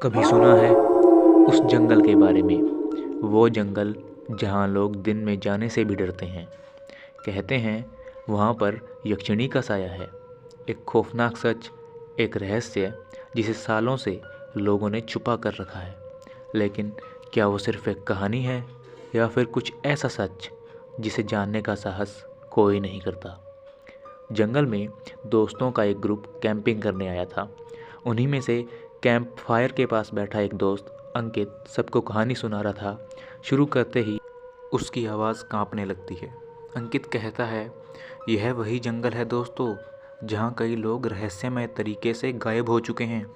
कभी सुना है उस जंगल के बारे में? वो जंगल जहाँ लोग दिन में जाने से भी डरते हैं। कहते हैं वहाँ पर यक्षिणी का साया है। एक खौफनाक सच, एक रहस्य जिसे सालों से लोगों ने छुपा कर रखा है। लेकिन क्या वो सिर्फ एक कहानी है या फिर कुछ ऐसा सच जिसे जानने का साहस कोई नहीं करता? जंगल में दोस्तों का एक ग्रुप कैंपिंग करने आया था। उन्हीं में से कैंप फायर के पास बैठा एक दोस्त अंकित सबको कहानी सुना रहा था। शुरू करते ही उसकी आवाज़ कांपने लगती है। अंकित कहता है, यह वही जंगल है दोस्तों, जहाँ कई लोग रहस्यमय तरीके से गायब हो चुके हैं।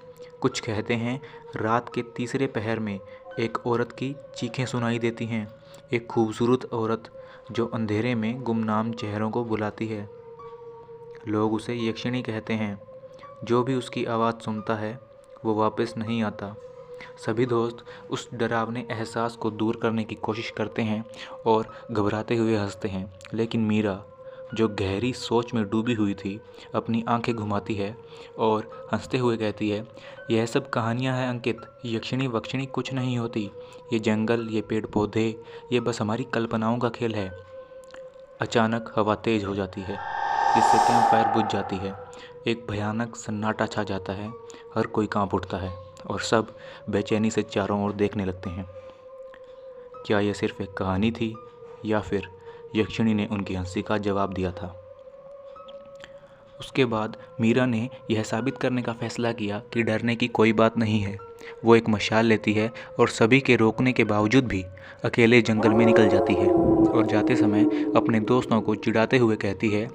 कुछ कहते हैं रात के तीसरे पहर में एक औरत की चीखें सुनाई देती हैं। एक खूबसूरत औरत जो अंधेरे में गुमनाम चेहरों को बुलाती है। लोग उसे यक्षिणी कहते हैं। जो भी उसकी आवाज़ सुनता है वो वापस नहीं आता। सभी दोस्त उस डरावने एहसास को दूर करने की कोशिश करते हैं और घबराते हुए हंसते हैं। लेकिन मीरा, जो गहरी सोच में डूबी हुई थी, अपनी आंखें घुमाती है और हंसते हुए कहती है, यह सब कहानियां हैं अंकित, यक्षिणी वक्षिणी कुछ नहीं होती। ये जंगल, ये पेड़ पौधे, ये बस हमारी कल्पनाओं का खेल है। अचानक हवा तेज हो जाती है, जिससे कैंप फायर बुझ जाती है। एक भयानक सन्नाटा छा जाता है। हर कोई कांप उठता है और सब बेचैनी से चारों ओर देखने लगते हैं। क्या यह सिर्फ एक कहानी थी या फिर यक्षिणी ने उनकी हंसी का जवाब दिया था? उसके बाद मीरा ने यह साबित करने का फैसला किया कि डरने की कोई बात नहीं है। वो एक मशाल लेती है और सभी के रोकने के बावजूद भी अकेले जंगल में निकल जाती है और जाते समय अपने दोस्तों को चिढ़ाते हुए कहती है,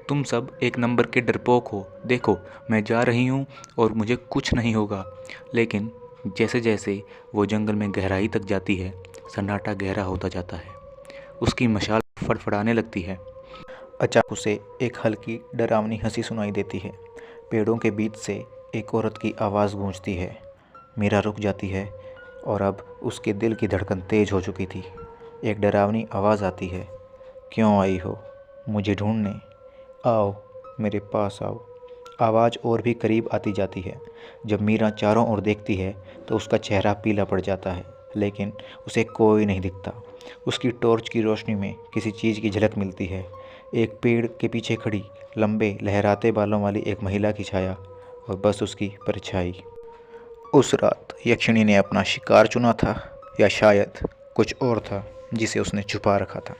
तुम सब एक नंबर के डरपोक हो। देखो, मैं जा रही हूँ और मुझे कुछ नहीं होगा। लेकिन जैसे जैसे वो जंगल में गहराई तक जाती है, सन्नाटा गहरा होता जाता है। उसकी मशाल फड़फड़ाने लगती है। अचानक उसे एक हल्की डरावनी हंसी सुनाई देती है। पेड़ों के बीच से एक औरत की आवाज़ गूंजती है। मीरा रुक जाती है और अब उसके दिल की धड़कन तेज हो चुकी थी। एक डरावनी आवाज़ आती है, क्यों आई हो मुझे ढूंढने? आओ, मेरे पास आओ। आवाज़ और भी करीब आती जाती है। जब मीरा चारों ओर देखती है तो उसका चेहरा पीला पड़ जाता है, लेकिन उसे कोई नहीं दिखता। उसकी टॉर्च की रोशनी में किसी चीज़ की झलक मिलती है। एक पेड़ के पीछे खड़ी लंबे लहराते बालों वाली एक महिला की छाया और बस उसकी परछाई। उस रात यक्षिणी ने अपना शिकार चुना था या शायद कुछ और था जिसे उसने छुपा रखा था।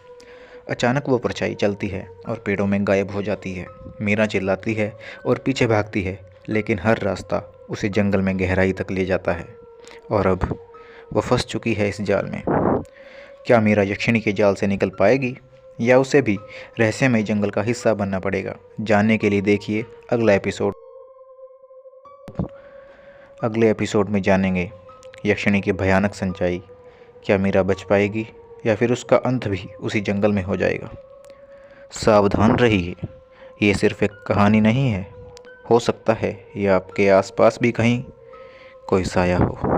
अचानक वो परछाई चलती है और पेड़ों में गायब हो जाती है। मीरा चिल्लाती है और पीछे भागती है, लेकिन हर रास्ता उसे जंगल में गहराई तक ले जाता है और अब वो फंस चुकी है इस जाल में। क्या मीरा यक्षिणी के जाल से निकल पाएगी या उसे भी रहस्यमय जंगल का हिस्सा बनना पड़ेगा? जानने के लिए देखिए अगला एपिसोड। अगले एपिसोड में जानेंगे यक्षिणी की भयानक सच्चाई। क्या मीरा बच पाएगी या फिर उसका अंत भी उसी जंगल में हो जाएगा? सावधान रहिए, ये सिर्फ एक कहानी नहीं है। हो सकता है ये आपके आसपास भी कहीं कोई साया हो।